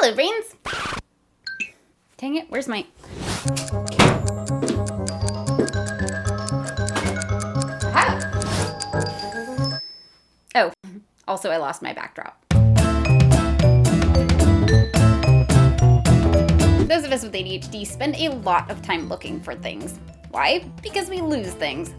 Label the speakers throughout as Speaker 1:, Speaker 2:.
Speaker 1: Hello, brains! Dang it, where's my... Aha! Oh, also I lost my backdrop. Those of us with ADHD spend a lot of time looking for things. Why? Because we lose things.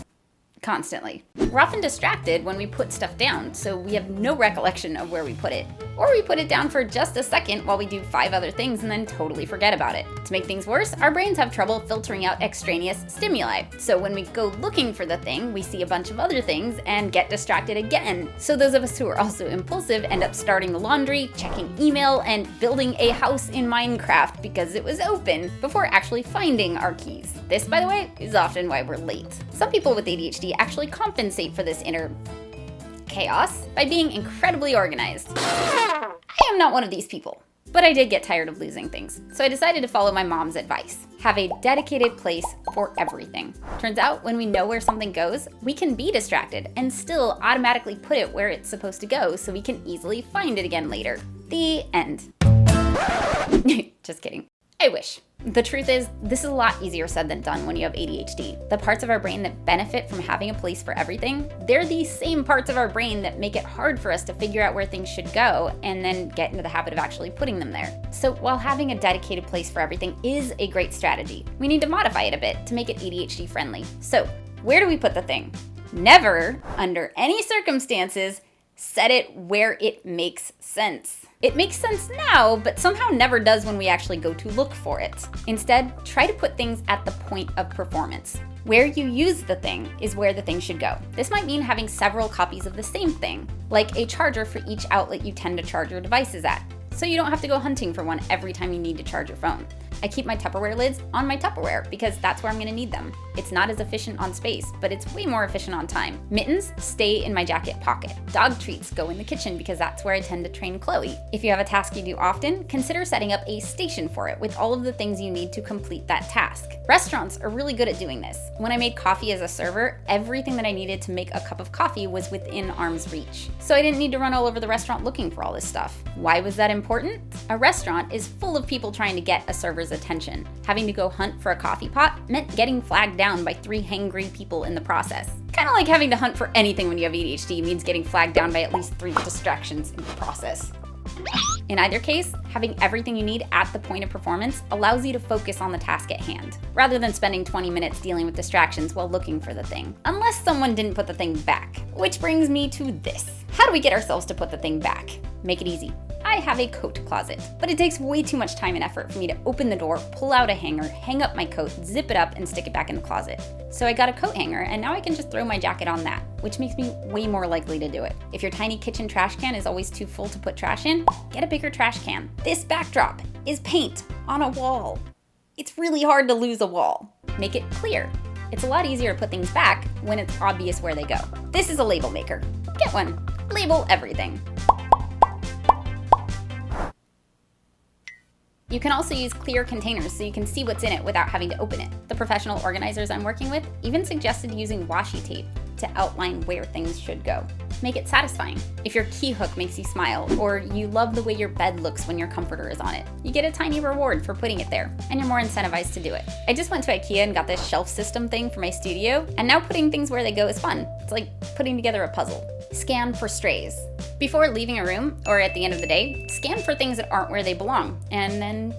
Speaker 1: Constantly. We're often distracted when we put stuff down, so we have no recollection of where we put it. Or we put it down for just a second while we do 5 other things and then totally forget about it. To make things worse, our brains have trouble filtering out extraneous stimuli. So when we go looking for the thing, we see a bunch of other things and get distracted again. So those of us who are also impulsive end up starting the laundry, checking email, and building a house in Minecraft because it was open before actually finding our keys. This, by the way, is often why we're late. Some people with ADHD actually compensate for this inner chaos by being incredibly organized. I am not one of these people, but I did get tired of losing things, so I decided to follow my mom's advice. Have a dedicated place for everything. Turns out when we know where something goes, we can be distracted and still automatically put it where it's supposed to go so we can easily find it again later. The end. Just kidding. I wish. The truth is, this is a lot easier said than done when you have ADHD. The parts of our brain that benefit from having a place for everything, they're the same parts of our brain that make it hard for us to figure out where things should go and then get into the habit of actually putting them there. So while having a dedicated place for everything is a great strategy, we need to modify it a bit to make it ADHD friendly. So where do we put the thing? Never, under any circumstances, set it where it makes sense. It makes sense now, but somehow never does when we actually go to look for it. Instead, try to put things at the point of performance. Where you use the thing is where the thing should go. This might mean having several copies of the same thing, like a charger for each outlet you tend to charge your devices at, so you don't have to go hunting for one every time you need to charge your phone. I keep my Tupperware lids on my Tupperware because that's where I'm gonna need them. It's not as efficient on space, but it's way more efficient on time. Mittens stay in my jacket pocket. Dog treats go in the kitchen because that's where I tend to train Chloe. If you have a task you do often, consider setting up a station for it with all of the things you need to complete that task. Restaurants are really good at doing this. When I made coffee as a server, everything that I needed to make a cup of coffee was within arm's reach. So I didn't need to run all over the restaurant looking for all this stuff. Why was that important? A restaurant is full of people trying to get a server's attention. Having to go hunt for a coffee pot meant getting flagged down by 3 hangry people in the process. Kind of like having to hunt for anything when you have ADHD means getting flagged down by at least 3 distractions in the process. In either case, having everything you need at the point of performance allows you to focus on the task at hand, rather than spending 20 minutes dealing with distractions while looking for the thing. Unless someone didn't put the thing back. Which brings me to this. How do we get ourselves to put the thing back? Make it easy. I have a coat closet, but it takes way too much time and effort for me to open the door, pull out a hanger, hang up my coat, zip it up, and stick it back in the closet. So I got a coat hanger, and now I can just throw my jacket on that, which makes me way more likely to do it. If your tiny kitchen trash can is always too full to put trash in, get a bigger trash can. This backdrop is paint on a wall. It's really hard to lose a wall. Make it clear. It's a lot easier to put things back when it's obvious where they go. This is a label maker. Get one. Label everything. You can also use clear containers so you can see what's in it without having to open it. The professional organizers I'm working with even suggested using washi tape to outline where things should go. Make it satisfying. If your key hook makes you smile, or you love the way your bed looks when your comforter is on it, you get a tiny reward for putting it there, and you're more incentivized to do it. I just went to IKEA and got this shelf system thing for my studio, and now putting things where they go is fun. It's like putting together a puzzle. Scan for strays. Before leaving a room, or at the end of the day, scan for things that aren't where they belong, and then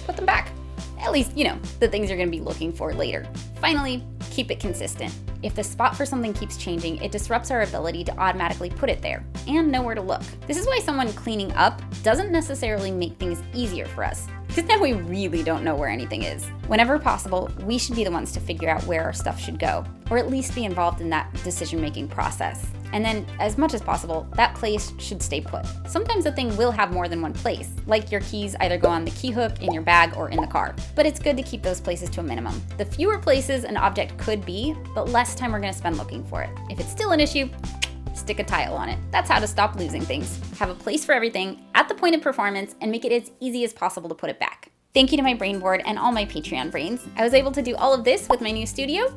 Speaker 1: put them back. At least, the things you're gonna be looking for later. Finally, keep it consistent. If the spot for something keeps changing, it disrupts our ability to automatically put it there and know where to look. This is why someone cleaning up doesn't necessarily make things easier for us, because now we really don't know where anything is. Whenever possible, we should be the ones to figure out where our stuff should go, or at least be involved in that decision-making process. And then, as much as possible, that place should stay put. Sometimes a thing will have more than one place, like your keys either go on the key hook, in your bag, or in the car. But it's good to keep those places to a minimum. The fewer places an object could be, the less time we're gonna spend looking for it. If it's still an issue, stick a tile on it. That's how to stop losing things. Have a place for everything at the point of performance and make it as easy as possible to put it back. Thank you to my brain board and all my Patreon brains. I was able to do all of this with my new studio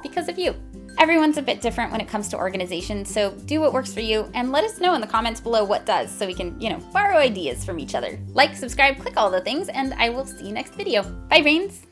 Speaker 1: because of you. Everyone's a bit different when it comes to organization, so do what works for you and let us know in the comments below what does so we can, borrow ideas from each other. Like, subscribe, click all the things, and I will see you next video. Bye, brains!